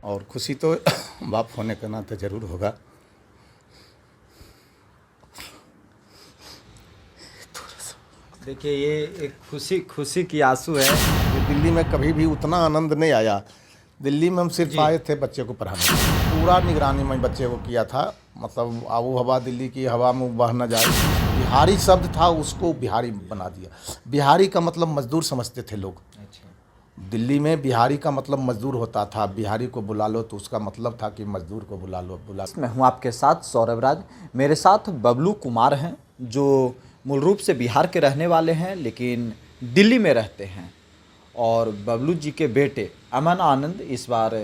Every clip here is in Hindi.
और खुशी तो बाप होने के नाते ज़रूर होगा। देखिए, ये एक खुशी खुशी की आंसू है। ये दिल्ली में कभी भी उतना आनंद नहीं आया। दिल्ली में हम सिर्फ जी। आए थे बच्चे को पढ़ाने, पूरा निगरानी में बच्चे को किया था। मतलब आबो हवा दिल्ली की हवा में बह न जाए, बिहारी शब्द था उसको बिहारी बना दिया। बिहारी का मतलब मजदूर समझते थे लोग। अच्छा। दिल्ली में बिहारी का मतलब मजदूर होता था। बिहारी को बुला लो तो उसका मतलब था कि मजदूर को बुला लो। मैं हूं आपके साथ सौरभ राज। मेरे साथ बबलू कुमार हैं, जो मूल रूप से बिहार के रहने वाले हैं लेकिन दिल्ली में रहते हैं। और बबलू जी के बेटे अमन आनंद इस बार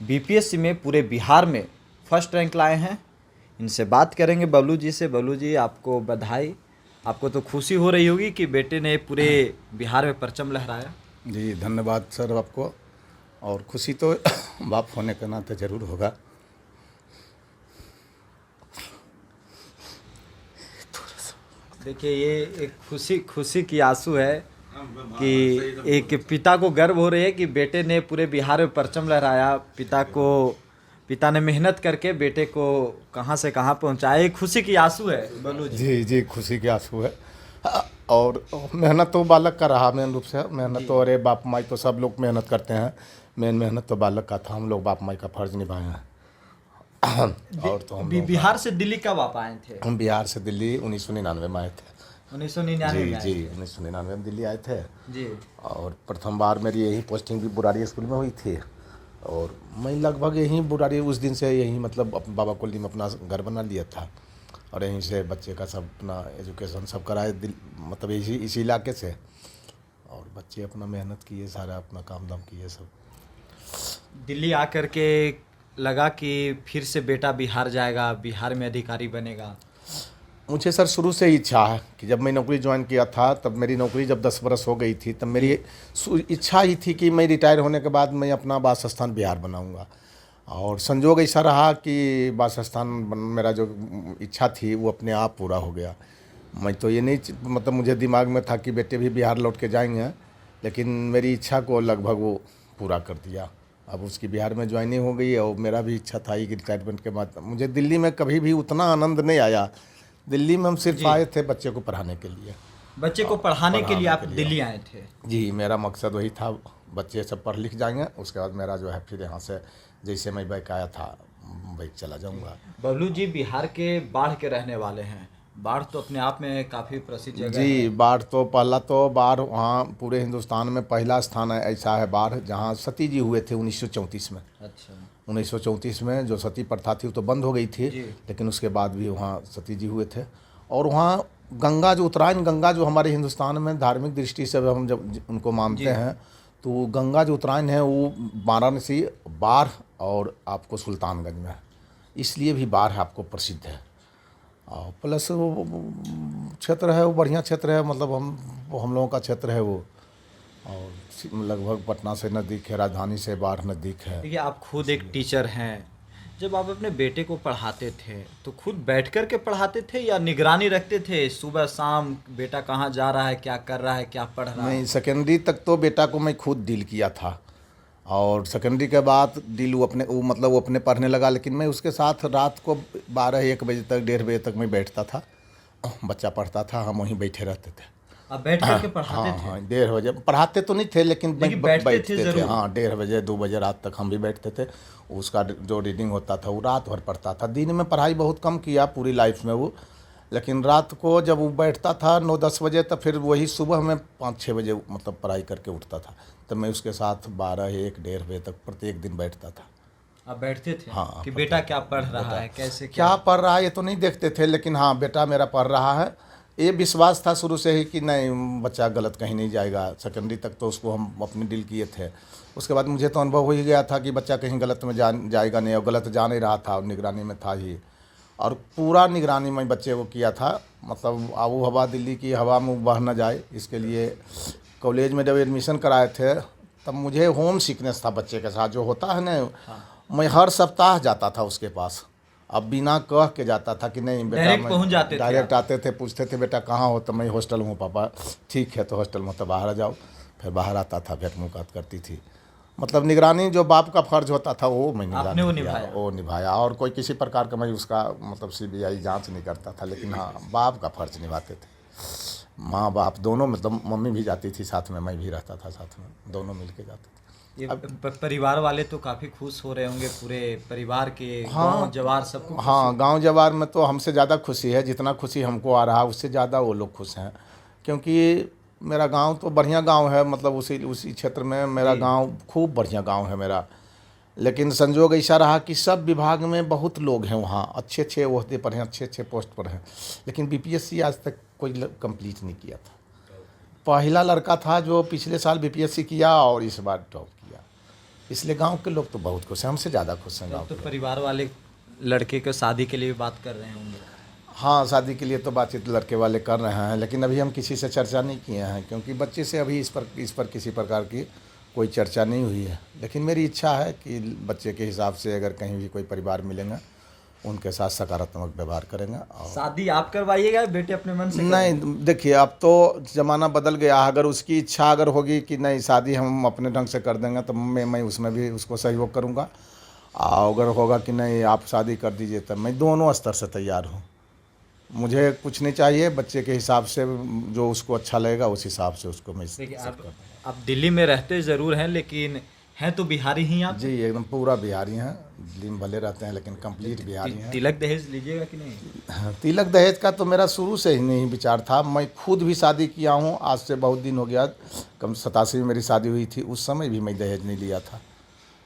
बीपीएससी में पूरे बिहार में फर्स्ट रैंक लाए हैं। इनसे बात करेंगे बबलू जी से। बबलू जी, आपको बधाई। आपको तो खुशी हो रही होगी कि बेटे ने पूरे बिहार में परचम लहराया। जी धन्यवाद सर आपको। और खुशी तो बाप होने के नाते ज़रूर होगा। देखिए, ये एक खुशी खुशी की आंसू है कि एक पिता को गर्व हो रही है कि बेटे ने पूरे बिहार में परचम लहराया। पिता ने मेहनत करके बेटे को कहाँ से कहाँ पहुँचाया। एक खुशी की आंसू है बबलू जी। जी जी, खुशी के आंसू है। और मेहनत तो बालक का रहा मेन रूप से। मेहनत तो अरे बाप माई तो सब लोग मेहनत करते हैं, मेन मेहनत तो बालक का था। हम लोग बाप माई का फर्ज निभाए हैं। और तो हम लोग बिहार से दिल्ली कब आप आए थे? हम बिहार से दिल्ली 1999 में आए थे। 1999 जी में आए जी, थे। 1999 में दिल्ली आए थे। जी। और प्रथम बार मेरी यही पोस्टिंग भी बुराड़ी स्कूल में हुई थी। और मैं लगभग यहीं बुराड़ी उस दिन से यहीं मतलब बाबा कुल्ली में अपना घर बना लिया था। और यहीं से बच्चे का सब अपना एजुकेशन सब कराए मतलब इसी इलाके से। और बच्चे अपना मेहनत किए, सारा अपना काम धाम किए सब। दिल्ली आकर के लगा कि फिर से बेटा बिहार जाएगा, बिहार में अधिकारी बनेगा। मुझे सर शुरू से ही इच्छा है कि जब मैं नौकरी ज्वाइन किया था, तब मेरी नौकरी जब 10 बरस हो गई थी, तब मेरी इच्छा ही थी कि मैं रिटायर होने के बाद मैं अपना वास स्थान बिहार बनाऊंगा। और संजोग ऐसा रहा कि वास स्थान मेरा जो इच्छा थी वो अपने आप पूरा हो गया। मैं तो ये नहीं मतलब मुझे दिमाग में था कि बेटे भी बिहार लौट के जाएंगे, लेकिन मेरी इच्छा को लगभग वो पूरा कर दिया। अब उसकी बिहार में ज्वाइनिंग हो गई। और मेरा भी इच्छा था कि रिटायरमेंट के बाद मुझे दिल्ली में कभी भी उतना आनंद नहीं आया। दिल्ली में हम सिर्फ आए थे बच्चे को पढ़ाने के लिए। बच्चे को पढ़ाने के लिए आप दिल्ली आए थे? जी, मेरा मकसद वही था। बच्चे सब पढ़ लिख जाएंगे, उसके बाद मेरा जो है फिर यहाँ से जैसे मैं बैक आया था बैक चला जाऊँगा। बबलू जी बिहार के बाढ़ के रहने वाले हैं। बाढ़ तो अपने आप में काफ़ी प्रसिद्ध जगह है। जी, बाढ़ तो बाढ़ वहाँ पूरे हिंदुस्तान में पहला स्थान ऐसा है बाढ़ जहाँ सती जी हुए थे 1934 में। अच्छा। 1934 में जो सती प्रथा थी वो तो बंद हो गई थी, लेकिन उसके बाद भी वहाँ सती जी हुए थे। और वहाँ गंगा जो उत्तरायण गंगा जो हमारे हिंदुस्तान में धार्मिक दृष्टि से हम जब उनको मानते हैं, तो गंगा जो उत्तरायण है वो वाराणसी, बाढ़ और आपको सुल्तानगंज में, इसलिए भी बाढ़ आपको प्रसिद्ध है। और प्लस वो क्षेत्र है वो बढ़िया क्षेत्र है, मतलब हम लोगों का क्षेत्र है वो। और लगभग पटना से नज़दीक है, राजधानी से बाढ़ नज़दीक है। देखिए, आप खुद एक टीचर हैं। जब आप अपने बेटे को पढ़ाते थे तो खुद बैठ कर के पढ़ाते थे या निगरानी रखते थे सुबह शाम, बेटा कहाँ जा रहा है, क्या कर रहा है, क्या पढ़ रहा है? नहीं, सेकेंडरी तक तो बेटा को मैं खुद डील किया था। और सेकेंडरी के बाद डील वो अपने पढ़ने लगा, लेकिन मैं उसके साथ रात को 12-1 बजे तक 1:30 बजे तक मैं बैठता था। बच्चा पढ़ता था, हम वहीं बैठे रहते थे। आप बैठ कर के पढ़ाते थे? हाँ, 1:30 बजे पढ़ाते तो नहीं थे, लेकिन बैठते थे। हाँ, 1:30 बजे 2 बजे रात तक हम भी बैठते थे। उसका जो रीडिंग होता था वो रात भर पढ़ता था। दिन में पढ़ाई बहुत कम किया पूरी लाइफ में वो, लेकिन रात को जब वो बैठता था 9-10 बजे, तो फिर वही सुबह में 5-6 बजे मतलब पढ़ाई करके उठता था। तो मैं उसके साथ 12-1-1:30 बजे तक प्रत्येक दिन बैठता था। आप बैठते थे? हाँ, कि बेटा क्या पढ़ रहा है, कैसे क्या पढ़ रहा है ये तो नहीं देखते थे, लेकिन हाँ बेटा मेरा पढ़ रहा है, ये विश्वास था शुरू से ही कि नहीं बच्चा गलत कहीं नहीं जाएगा। सेकेंडरी तक तो उसको हम अपने डील किए थे। उसके बाद मुझे तो अनुभव हो ही गया था कि बच्चा कहीं गलत में जाएगा नहीं, और गलत जा नहीं रहा था, और निगरानी में था ही। और पूरा निगरानी में बच्चे को किया था। मतलब आबो हवा दिल्ली की हवा में बह न जाए, इसके लिए कॉलेज में जब एडमिशन कराए थे तब मुझे होम सिकनेस था बच्चे के साथ, जो होता है ना। मैं हर सप्ताह जाता था उसके पास। अब बिना कह के जाता था कि नहीं बेटा, डायरेक्ट पहुंच जाते थे? डायरेक्ट आते थे, पूछते थे बेटा कहाँ हो, तो मैं हॉस्टल में हूँ पापा। ठीक है, तो हॉस्टल में तो बाहर आ जाओ। फिर बाहर आता था, फिर मुलाकात करती थी। मतलब निगरानी जो बाप का फर्ज होता था वो मैं आपने वो निभाया, निभाया। वो निभाया। और कोई किसी प्रकार का मैं उसका मतलब सीबीआई जांच नहीं करता था, लेकिन हाँ बाप का फर्ज निभाते थे। माँ बाप दोनों, मतलब मम्मी भी जाती थी साथ में, मैं भी रहता था साथ में, दोनों मिल के जाते थे। ये परिवार वाले तो काफ़ी खुश हो रहे होंगे, पूरे परिवार के, हाँ, गांव जवार सबको खुशी हाँ गांव जवार में तो हमसे ज़्यादा खुशी है। जितना खुशी हमको आ रहा है उससे ज़्यादा वो लोग खुश हैं, क्योंकि मेरा गांव तो बढ़िया गांव है। मतलब उसी क्षेत्र में मेरा गांव खूब बढ़िया गांव है मेरा। लेकिन संजोग ऐसा रहा कि सब विभाग में बहुत लोग हैं वहाँ, अच्छे अच्छे ओहदे पर हैं, अच्छे अच्छे पोस्ट पर हैं, लेकिन बीपीएससी आज तक कोई कंप्लीट नहीं किया था। पहला लड़का था जो पिछले साल बीपीएससी किया और इस बार टॉप किया। इसलिए गांव के लोग तो बहुत खुश हैं, हमसे ज़्यादा खुश हैं गांव तो के लोग। परिवार वाले लड़के के शादी के लिए भी बात कर रहे होंगे। हाँ, शादी के लिए तो बातचीत लड़के वाले कर रहे हैं, लेकिन अभी हम किसी से चर्चा नहीं किए हैं, क्योंकि बच्चे से अभी इस पर किसी प्रकार की कोई चर्चा नहीं हुई है। लेकिन मेरी इच्छा है कि बच्चे के हिसाब से अगर कहीं भी कोई परिवार मिलेंगे उनके साथ सकारात्मक व्यवहार करेंगे। और शादी आप करवाइएगा, बेटे अपने मन से नहीं, देखिए अब तो ज़माना बदल गया। अगर उसकी इच्छा अगर होगी कि नहीं शादी हम अपने ढंग से कर देंगे तो मैं उसमें भी उसको सहयोग करूँगा। और अगर होगा कि नहीं आप शादी कर दीजिए, तब मैं दोनों स्तर से तैयार हूँ। मुझे कुछ नहीं चाहिए, बच्चे के हिसाब से जो उसको अच्छा लगेगा उस हिसाब से उसको मैं देखिए, सब कर दूँगा। आप दिल्ली में रहते ज़रूर हैं, लेकिन हैं तो बिहारी ही आप। जी एकदम पूरा बिहारी हैं। दिल्ली में भले रहते हैं लेकिन कंप्लीट बिहारी हैं। तिलक दहेज लीजिएगा कि नहीं? हाँ, तिलक दहेज का तो मेरा शुरू से ही नहीं विचार था। मैं खुद भी शादी किया हूँ, आज से बहुत दिन हो गया। कम 87 में मेरी शादी हुई थी, उस समय भी मैं दहेज नहीं लिया था।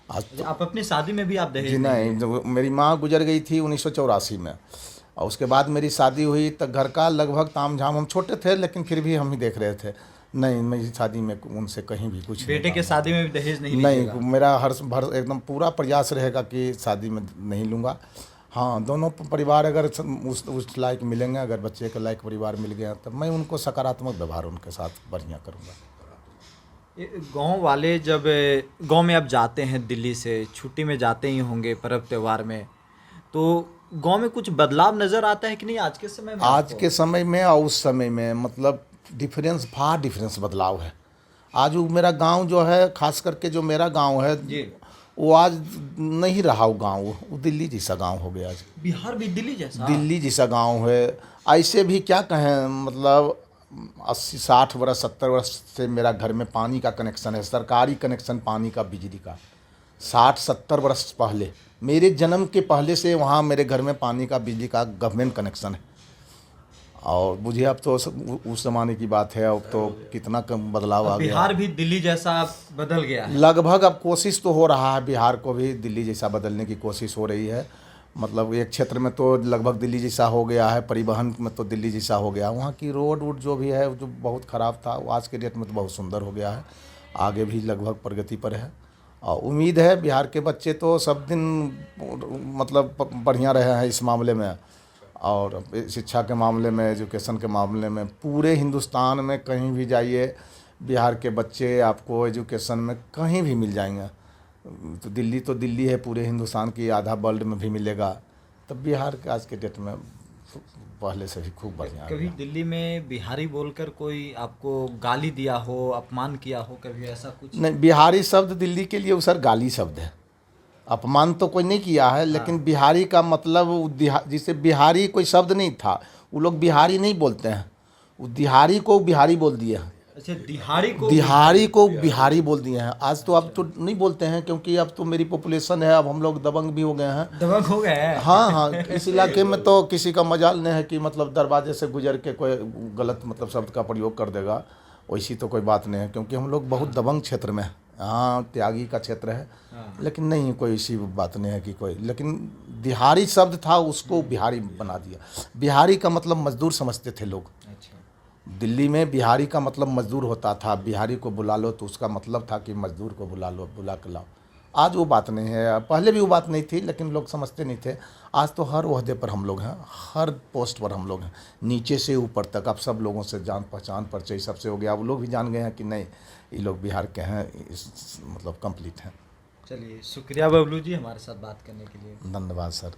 आज तो आप अपनी शादी में भी आप दहेज जी नहीं, मेरी माँ गुजर गई थी 1984 में, और उसके बाद मेरी शादी हुई तो घर का लगभग तामझाम, हम छोटे थे लेकिन फिर भी हम ही देख रहे थे। नहीं, मेरी शादी में उनसे कहीं भी कुछ बेटे के शादी में भी दहेज नहीं नहीं, लीजिएगा? मेरा हर भर एकदम पूरा प्रयास रहेगा कि शादी में नहीं लूँगा। हाँ, दोनों परिवार अगर उस लायक मिलेंगे, अगर बच्चे के लायक परिवार मिल गया तब मैं उनको सकारात्मक व्यवहार उनके साथ बढ़िया करूँगा। गांव वाले जब गांव में आप जाते हैं, दिल्ली से छुट्टी में जाते ही होंगे पर्व त्यौहार में, तो गांव में कुछ बदलाव नज़र आता है कि नहीं आज के समय में? आज के समय में और उस समय में मतलब डिफरेंस बदलाव है। आज वो मेरा गांव जो है, खास करके जो मेरा गांव है जी, वो आज नहीं रहा। वो गांव वो दिल्ली जैसा गांव हो गया आज। बिहार भी दिल्ली जैसा? दिल्ली जैसा गांव है। ऐसे भी क्या कहें, मतलब 80-60 वर्ष 70 वर्ष से मेरा घर में पानी का कनेक्शन है, सरकारी कनेक्शन पानी का, बिजली का। 60-70 वर्ष पहले, मेरे जन्म के पहले से वहाँ मेरे घर में पानी का, बिजली का गवर्नमेंट कनेक्शन है। और मुझे अब तो उस ज़माने की बात है, अब तो कितना कम बदलाव आ गया। बिहार भी दिल्ली जैसा बदल गया है? लगभग अब कोशिश तो हो रहा है, बिहार को भी दिल्ली जैसा बदलने की कोशिश हो रही है। मतलब एक क्षेत्र में तो लगभग दिल्ली जैसा हो गया है, परिवहन में तो दिल्ली जैसा हो गया। वहाँ की रोड वोड जो भी है जो बहुत ख़राब था, वो आज के डेट में तो बहुत सुंदर हो गया है। आगे भी लगभग प्रगति पर है, और उम्मीद है बिहार के बच्चे तो सब दिन मतलब बढ़िया रहे हैं इस मामले में। और शिक्षा के मामले में, एजुकेशन के मामले में, पूरे हिंदुस्तान में कहीं भी जाइए बिहार के बच्चे आपको एजुकेशन में कहीं भी मिल जाएंगे। तो दिल्ली है, पूरे हिंदुस्तान की, आधा वर्ल्ड में भी मिलेगा। तब बिहार के आज के डेट में पहले से भी खूब बढ़िया कभी है। दिल्ली में बिहारी बोलकर कोई आपको गाली दिया हो, अपमान किया हो, कभी ऐसा कुछ? नहीं, बिहारी शब्द दिल्ली के लिए सर गाली शब्द है। अपमान तो कोई नहीं किया है, लेकिन बिहारी का मतलब जिसे बिहारी कोई शब्द नहीं था, वो लोग बिहारी नहीं बोलते हैं, वो दिहाड़ी को बिहारी बोल दिए हैं। अच्छा, दिहाड़ी को बिहारी बोल दिए हैं। आज तो अब तो नहीं बोलते हैं, क्योंकि अब तो मेरी पॉपुलेशन है, अब हम लोग दबंग भी हो गए हैं। दबंग हो गए हैं? हाँ, इस इलाके में तो किसी का मजाल नहीं है कि मतलब दरवाजे से गुजर के कोई गलत मतलब शब्द का प्रयोग कर देगा, वैसी तो कोई बात नहीं है, क्योंकि हम लोग बहुत दबंग क्षेत्र में, हाँ त्यागी का क्षेत्र है। लेकिन नहीं, कोई ऐसी बात नहीं है कि कोई, लेकिन बिहारी शब्द था उसको बिहारी बना दिया। बिहारी का मतलब मजदूर समझते थे लोग। अच्छा, दिल्ली में बिहारी का मतलब मजदूर होता था। बिहारी को बुला लो तो उसका मतलब था कि मजदूर को बुला लो, बुला के लाओ। आज वो बात नहीं है, पहले भी वो बात नहीं थी, लेकिन लोग समझते नहीं थे। आज तो हर ओहदे पर हम लोग हैं, हर पोस्ट पर हम लोग हैं, नीचे से ऊपर तक। अब सब लोगों से जान पहचान परिचय सबसे हो गया। वो लोग भी जान गए हैं कि नहीं ये लोग बिहार के हैं, मतलब कंप्लीट हैं। चलिए, शुक्रिया बबलू जी हमारे साथ बात करने के लिए। धन्यवाद सर।